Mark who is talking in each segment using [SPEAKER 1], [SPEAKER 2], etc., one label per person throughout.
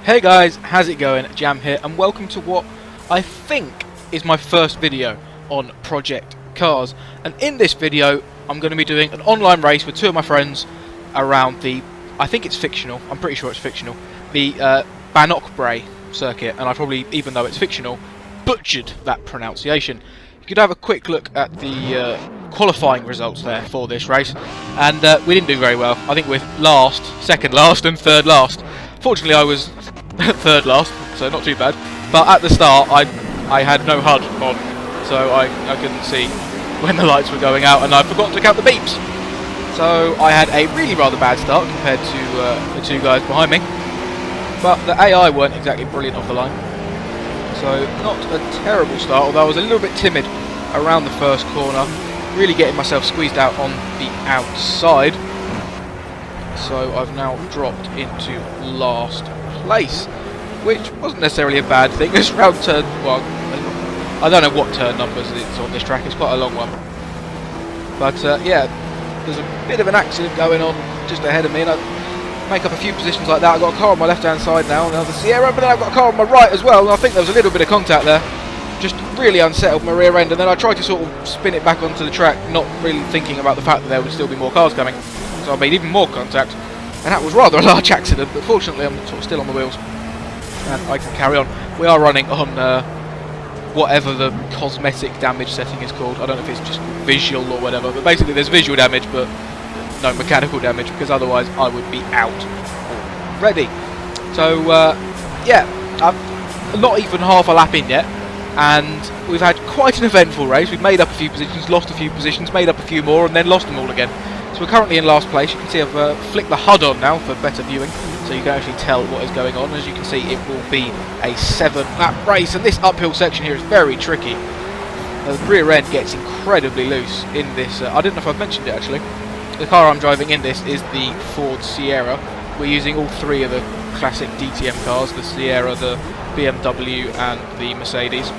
[SPEAKER 1] Hey guys, how's it going? Jam here, and welcome to what I think is my first video on Project Cars. And in this video, I'm going to be doing an online race with two of my friends around the, I think it's fictional, I'm pretty sure it's fictional, the Bannochbrae circuit, and I probably, even though it's fictional, butchered that pronunciation. You could have a quick look at the qualifying results there for this race, and we didn't do very well. I think we're last, second last and third last. Fortunately I was third last, so not too bad, but at the start I had no HUD on, so I couldn't see when the lights were going out, and I forgot to count the beeps. So I had a really rather bad start compared to the two guys behind me, but the AI weren't exactly brilliant off the line, so not a terrible start, although I was a little bit timid around the first corner, really getting myself squeezed out on the outside. So I've now dropped into last place, which wasn't necessarily a bad thing. This round turn, well, I don't know what turn numbers it's on this track, it's quite a long one. But yeah, there's a bit of an accident going on just ahead of me, and I make up a few positions like that. I've got a car on my left hand side now, another Sierra, but then I've got a car on my right as well, and I think there was a little bit of contact there. Just really unsettled my rear end, and then I tried to sort of spin it back onto the track, not really thinking about the fact that there would still be more cars coming. So I made even more contact, and that was rather a large accident, but fortunately I'm sort of still on the wheels and I can carry on. We are running on whatever the cosmetic damage setting is called. I don't know if it's just visual or whatever, but basically there's visual damage but no mechanical damage, because otherwise I would be out already. So yeah, I'm not even half a lap in yet, and we've had quite an eventful race. We've made up a few positions, lost a few positions, made up a few more, and then lost them all again. So we're currently in last place. You can see I've flicked the HUD on now for better viewing, so you can actually tell what is going on. As you can see, it will be a 7-lap race, and this uphill section here is very tricky. The rear end gets incredibly loose in this. I don't know if I've mentioned it actually. The car I'm driving in this is the Ford Sierra. We're using all three of the classic DTM cars, the Sierra, the BMW and the Mercedes.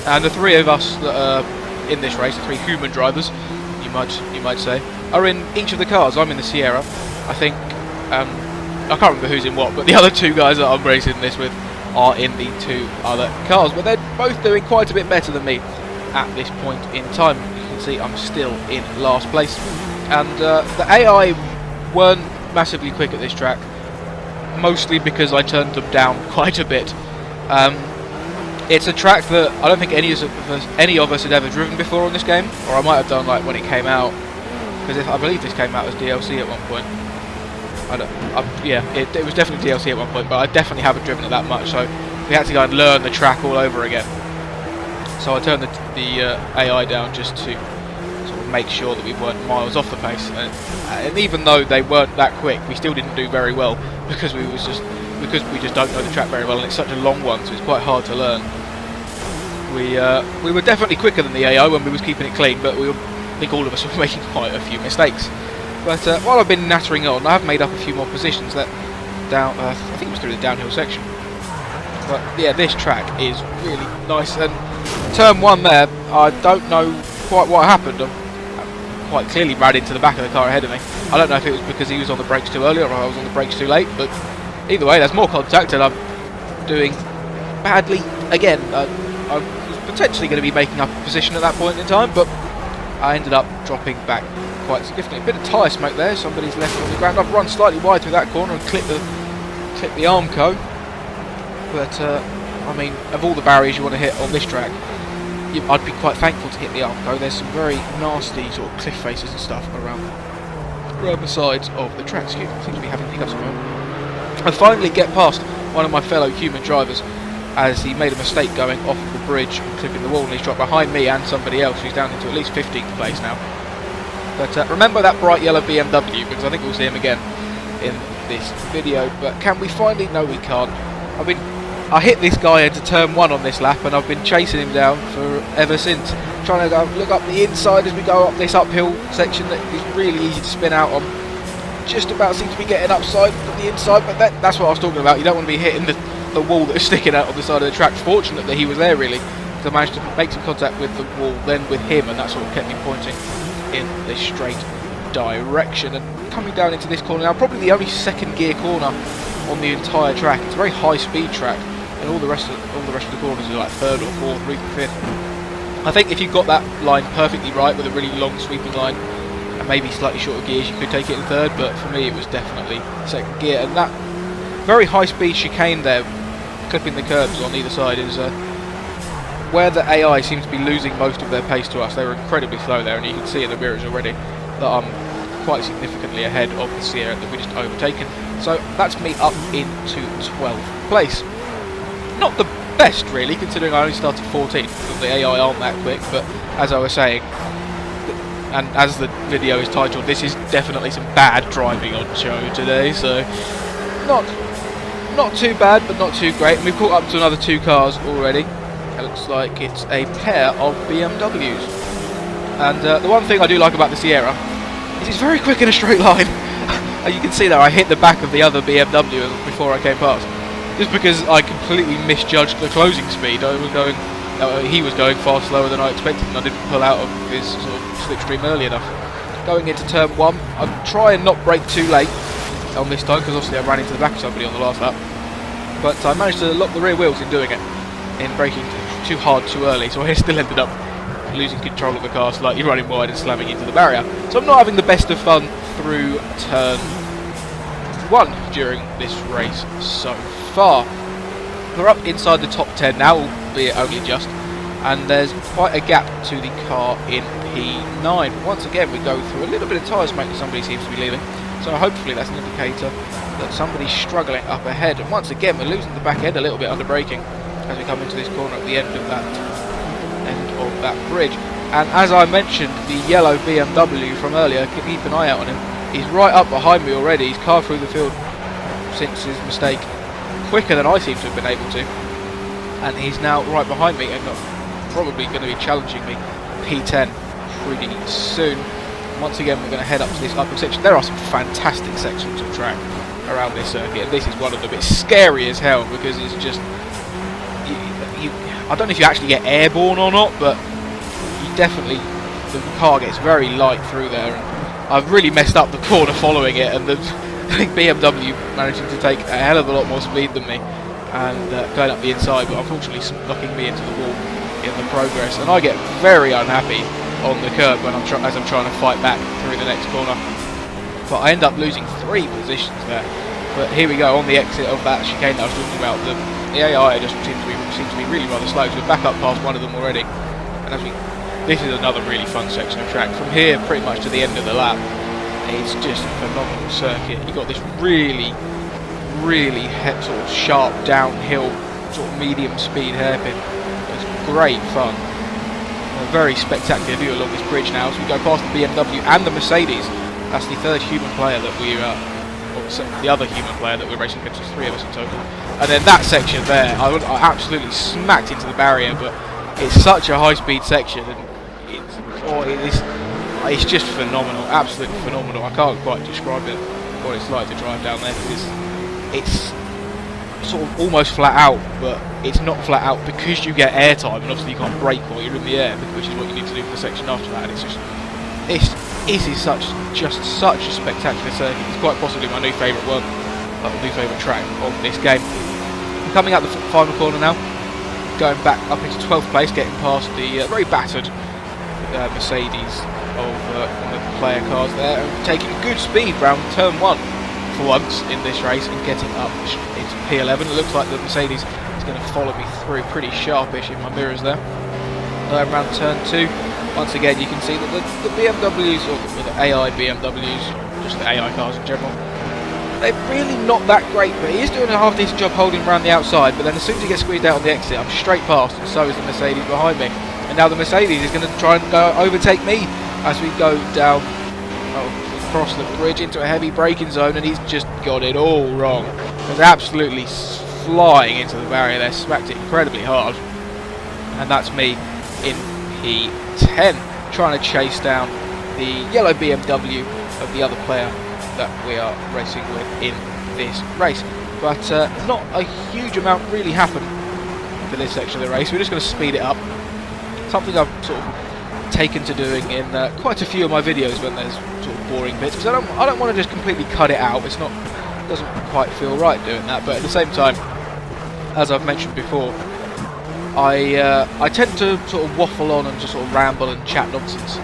[SPEAKER 1] And the three of us that are in this race, the three human drivers, you might say, are in each of the cars. I'm in the Sierra. I think, I can't remember who's in what, but the other two guys that I'm racing this with are in the two other cars. But they're both doing quite a bit better than me at this point in time. You can see I'm still in last place. And the AI weren't massively quick at this track, mostly because I turned them down quite a bit. It's a track that I don't think any of us had ever driven before on this game, or I might have done like when it came out, because I believe this came out as DLC at one point. Yeah, it was definitely DLC at one point, but I definitely haven't driven it that much, so we had to go and learn the track all over again. So I turned the AI down just to sort of make sure that we weren't miles off the pace, and even though they weren't that quick, we still didn't do very well because we just don't know the track very well, and it's such a long one, so it's quite hard to learn. We were definitely quicker than the AI when we was keeping it clean, but I think all of us were making quite a few mistakes. But while I've been nattering on, I have made up a few more positions that down. I think it was through the downhill section. But yeah, this track is really nice. And turn one there, I don't know quite what happened. I quite clearly ran into the back of the car ahead of me. I don't know if it was because he was on the brakes too early or I was on the brakes too late. But either way, there's more contact, and I'm doing badly again. I was potentially going to be making up a position at that point in time, but I ended up dropping back quite significantly. A bit of tyre smoke there, somebody's left on the ground. I've run slightly wide through that corner and clipped the Armco. But, I mean, of all the barriers you want to hit on this track, I'd be quite thankful to hit the Armco. There's some very nasty sort of cliff faces and stuff around the sides of the track. Excuse me, I seem to be having hiccups at the moment. I finally get past one of my fellow human drivers as he made a mistake going off of the bridge and clipping the wall, and he's dropped behind me and somebody else who's down into at least 15th place now. But remember that bright yellow BMW, because I think we'll see him again in this video. But can we finally? No, we can't. I hit this guy into turn 1 on this lap, and I've been chasing him down for ever since, trying to look up the inside as we go up this uphill section that is really easy to spin out on. Just about seems to be getting upside on the inside, but that's what I was talking about. You don't want to be hitting the wall that is sticking out on the side of the track. Fortunately, he was there really, because I managed to make some contact with the wall, then with him, and that sort of kept me pointing in this straight direction. And coming down into this corner now, probably the only second gear corner on the entire track. It's a very high speed track, and all the rest of the corners are like third or fourth, or even fifth. I think if you got that line perfectly right with a really long sweeping line and maybe slightly shorter gears, you could take it in third, but for me it was definitely second gear. And that very high speed chicane there, clipping the curbs on either side, is where the AI seems to be losing most of their pace to us. They were incredibly slow there, and you can see in the mirrors already that I'm quite significantly ahead of the Sierra that we just overtaken. So that's me up into 12th place. Not the best really, considering I only started 14th. The AI aren't that quick, but as I was saying, and as the video is titled, this is definitely some bad driving on show today, so not too bad, but not too great. And we've caught up to another 2 cars already. It looks like it's a pair of BMWs. And the one thing I do like about the Sierra is it's very quick in a straight line. You can see there I hit the back of the other BMW before I came past, just because I completely misjudged the closing speed. He was going far slower than I expected, and I didn't pull out of his sort of slipstream early enough. Going into turn 1, I'll try and not brake too late on this time, because obviously I ran into the back of somebody on the last lap. But I managed to lock the rear wheels in doing it, in braking too hard too early, so I still ended up losing control of the car, slightly running wide and slamming into the barrier. So I'm not having the best of fun through turn 1 during this race so far. We're up inside the top 10 now, albeit only just, and there's quite a gap to the car in P9. Once again we go through a little bit of tyre smoke that somebody seems to be leaving, so hopefully that's an indicator that somebody's struggling up ahead. And once again we're losing the back end a little bit under braking as we come into this corner at the end of that bridge. And as I mentioned, the yellow BMW from earlier, keep an eye out on him. He's right up behind me already. He's carved through the field since his mistake quicker than I seem to have been able to, and he's now right behind me and probably going to be challenging me P10 pretty soon. Once again we're going to head up to this upper section. There are some fantastic sections of track around this circuit, and this is one of them. It's scary as hell because it's just I don't know if you actually get airborne or not, but you definitely, the car gets very light through there, and I've really messed up the corner following it, and the BMW managing to take a hell of a lot more speed than me and going up the inside, but unfortunately knocking me into the wall in the progress. And I get very unhappy on the curb when as I'm trying to fight back through the next corner, but I end up losing 3 positions there. But here we go on the exit of that chicane that I was talking about. The AI just seems to be really rather slow, so we're back up past one of them already. And this is another really fun section of track. From here pretty much to the end of the lap, it's just a phenomenal circuit. You've got this really sort of sharp downhill, sort of medium speed hairpin. It's great fun. A very spectacular view along this bridge now as we go past the BMW and the Mercedes. That's the third human player that we the other human player that we're racing against. There's 3 of us in total. And then that section there, I absolutely smacked into the barrier, but it's such a high speed section, and it's just phenomenal, absolutely phenomenal. I can't quite describe it, what it's like to drive down there, because it's sort of almost flat out, but it's not flat out because you get airtime, and obviously you can't brake while you're in the air, which is what you need to do for the section after that. And this is such a spectacular circuit. It's quite possibly my new favourite one, my new favourite track of this game. I'm coming out the final corner now, going back up into 12th place, getting past the very battered Mercedes of the player cars there, and taking good speed round turn 1 for once in this race, and getting up into P11. It looks like the Mercedes is going to follow me through pretty sharpish in my mirrors there. Around turn 2, once again you can see that the BMWs, or the AI BMWs, just the AI cars in general, they're really not that great, but he is doing a half decent job holding around the outside. But then as soon as he gets squeezed out on the exit, I'm straight past, and so is the Mercedes behind me. And now the Mercedes is going to try and overtake me as we go down across the bridge into a heavy braking zone, and he's just got it all wrong. He's absolutely flying into the barrier there, smacked it incredibly hard, and that's me in P10, trying to chase down the yellow BMW of the other player that we are racing with in this race. But not a huge amount really happened for this section of the race. We're just going to speed it up. Something I've sort of taken to doing in quite a few of my videos when there's sort of boring bits, because I don't want to just completely cut it out. It's not doesn't quite feel right doing that, but at the same time, as I've mentioned before, I tend to sort of waffle on and just sort of ramble and chat nonsense.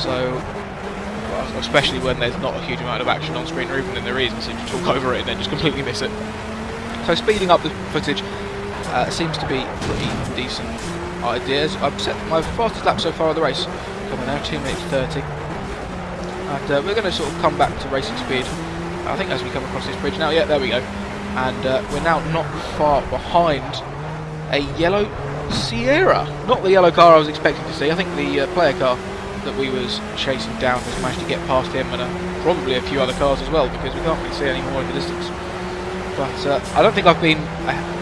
[SPEAKER 1] So, well, especially when there's not a huge amount of action on screen, or even when there is, I seem to talk over it and then just completely miss it. So speeding up the footage seems to be a pretty decent idea. I've set my fastest lap so far of the race, coming now 2 minutes 30. And we're going to sort of come back to racing speed, I think, as we come across this bridge now. Yeah, there we go. And we're now not far behind a yellow Sierra. Not the yellow car I was expecting to see. I think the player car that we was chasing down has managed to get past him, and probably a few other cars as well, because we can't really see any more in the distance. But I don't think I've been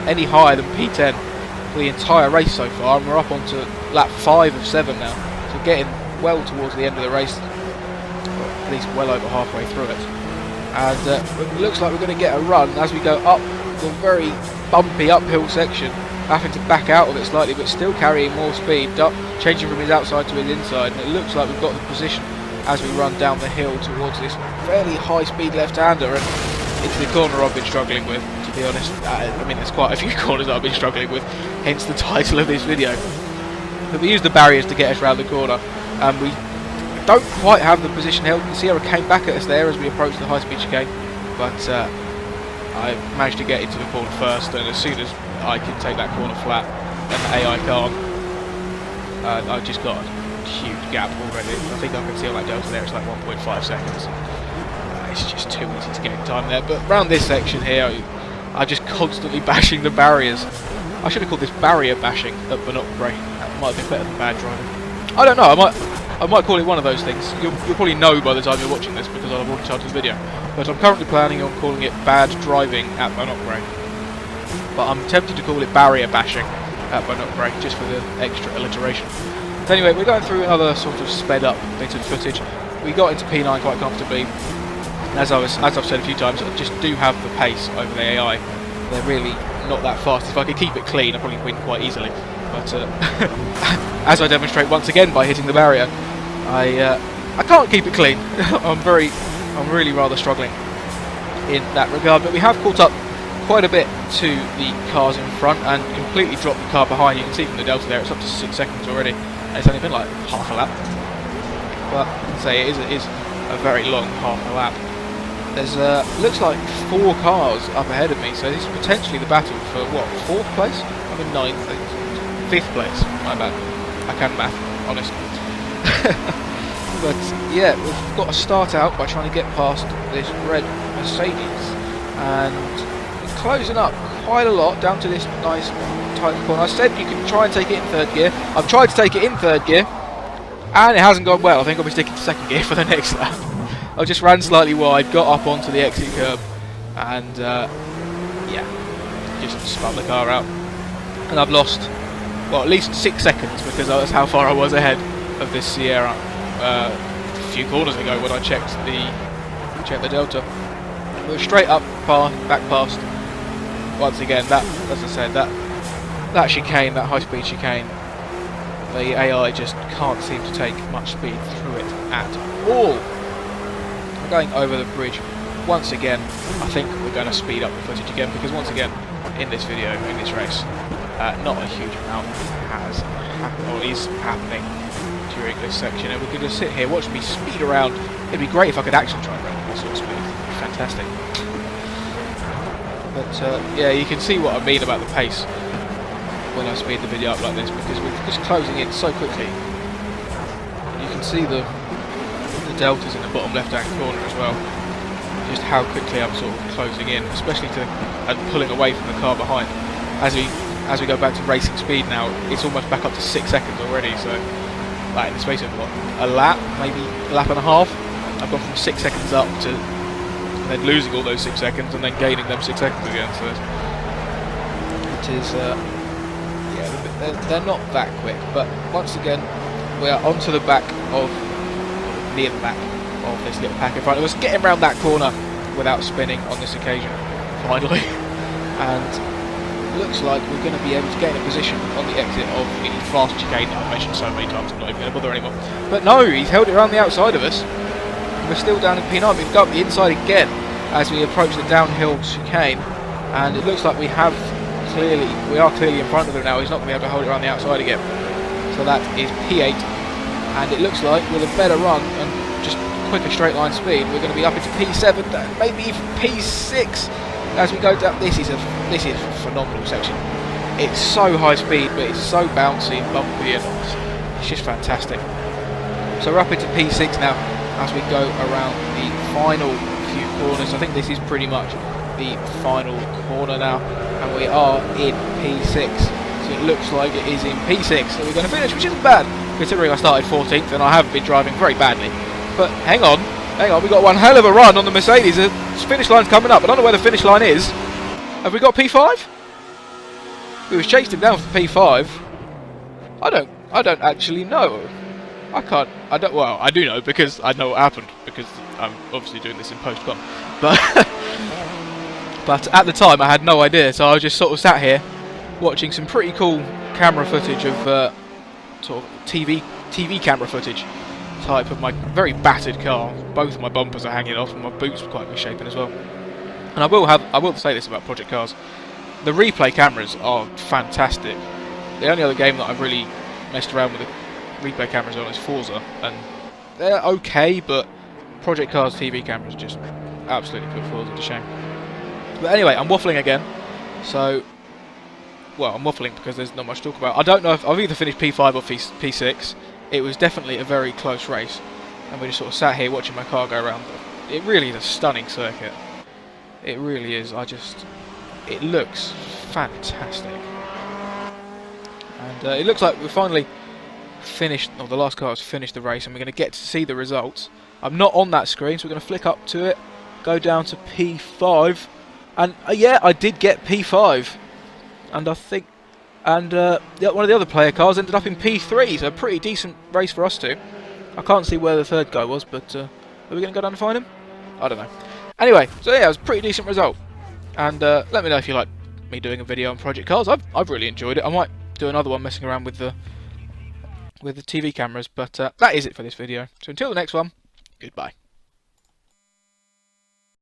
[SPEAKER 1] any higher than P10 for the entire race so far, and we're up onto lap 5 of 7 now. So getting well towards the end of the race, or at least well over halfway through it. And it looks like we're going to get a run as we go up the very bumpy uphill section, having to back out of it slightly, but still carrying more speed, changing from his outside to his inside. And it looks like we've got the position as we run down the hill towards this fairly high-speed left-hander. And it's the corner I've been struggling with, to be honest. I mean, there's quite a few corners that I've been struggling with, hence the title of this video. But we used the barriers to get us round the corner, and we don't quite have the position held. The Sierra came back at us there as we approached the high-speed chicane, but I managed to get into the corner first, and as soon as I can take that corner flat and the AI can't, I've just got a huge gap already. I think I can see on that delta there it's like 1.5 seconds. It's just too easy to get in time there. But around this section here, I'm just constantly bashing the barriers. I should have called this barrier bashing at Bannochbrae. That might have been better than bad driving. I don't know, I might call it one of those things. You'll probably know by the time you're watching this, because I've already titled the video. But I'm currently planning on calling it bad driving at Bannochbrae. But I'm tempted to call it barrier bashing at Bannochbrae, just for the extra alliteration. But anyway, we're going through another sort of sped up bit of footage. We got into P9 quite comfortably. As I've said a few times, I just do have the pace over the AI. They're really not that fast. If I could keep it clean, I'd probably win quite easily. But as I demonstrate once again by hitting the barrier, I can't keep it clean. I'm really rather struggling in that regard. But we have caught up quite a bit to the cars in front and completely dropped the car behind. You can see from the delta there, it's up to 6 seconds already, and it's only been like half a lap. But I say it is a very long half a lap. There's looks like 4 cars up ahead of me, so this is potentially the battle for what, 4th place? I'm in 9th, 5th place. My bad. I can math, honest. But yeah, we've got to start out by trying to get past this red Mercedes, and we're closing up quite a lot down to this nice tight corner. I said you can try and take it in 3rd gear. I've tried to take it in 3rd gear, and it hasn't gone well. I think I'll be sticking to 2nd gear for the next lap. I just ran slightly wide, got up onto the exit curb, and yeah, just spun the car out. And I've lost, well, at least 6 seconds, because that's how far I was ahead of this Sierra a few corners ago when I checked the delta. We're straight up, back past. Once again, that, as I said, that chicane, that high-speed chicane, the AI just can't seem to take much speed through it at all. We're going over the bridge once again. I think we're going to speed up the footage again, because once again, in this video, in this race, not a huge amount has happened, or is happening during this section, and we could just sit here, watch me speed around. It'd be great if I could actually try and run this sort of speed. Fantastic. But yeah, you can see what I mean about the pace when I speed the video up like this, because we're just closing in so quickly. You can see the deltas in the bottom left-hand corner as well. Just how quickly I'm sort of closing in, especially and pulling away from the car behind. As we go back to racing speed now, it's almost back up to 6 seconds already. So, like in the space of what, a lap, maybe a lap and a half, I've gone from 6 seconds up to then losing all those 6 seconds and then gaining them 6 seconds again. So it is, yeah, they're not that quick. But once again, we are onto the back of, near the back of this little pack in front of us, getting around that corner without spinning on this occasion, finally. And looks like we're going to be able to gain a position on the exit of the fast chicane that I've mentioned so many times I'm not even going to bother anymore. But no, he's held it around the outside of us. We're still down in P9, we've got the inside again. as we approach the downhill chicane, and it looks like we are clearly in front of him now. He's not going to be able to hold it around the outside again. So that is P8, and it looks like with a better run and just quicker straight line speed, we're going to be up into P7, maybe even P6 as we go down. This is a phenomenal section. It's so high speed, but it's so bouncy and bumpy, and it's just fantastic. So we're up into P6 now as we go around the final few corners. I think this is pretty much the final corner now, and we are in P6. So it looks like it is in P6 that we're going to finish, which isn't bad considering I started 14th and I have been driving very badly. But hang on, we got one hell of a run on the Mercedes. The finish line's coming up. I don't know where the finish line is. Have we got P5? We was chased him down for P5. I don't actually know. Well, I do know because I know what happened, because I'm obviously doing this in post-com. But but at the time I had no idea, so I was just sort of sat here watching some pretty cool camera footage of sort of TV camera footage type of my very battered car. Both of my bumpers are hanging off and my boots are quite misshapen as well. And I will say this about Project Cars. The replay cameras are fantastic. The only other game that I've really messed around with the replay cameras on is Forza, and they're okay, but Project Cars TV cameras just absolutely put Forza to shame. But anyway, I'm waffling again. So, well, I'm waffling because there's not much to talk about. I don't know if I've either finished P5 or P6. It was definitely a very close race, and we just sort of sat here watching my car go around. It really is a stunning circuit. It really is. It looks fantastic. And it looks like we finally finished, or the last car has finished the race, and we're going to get to see the results. I'm not on that screen, so we're going to flick up to it, go down to P5, and yeah, I did get P5. And I think, one of the other player cars ended up in P3, so a pretty decent race for us two. I can't see where the third guy was, but are we going to go down and find him? I don't know. Anyway, so yeah, it was a pretty decent result. And let me know if you like me doing a video on Project Cars. I've really enjoyed it. I might do another one messing around with the TV cameras, but that is it for this video. So until the next one, goodbye.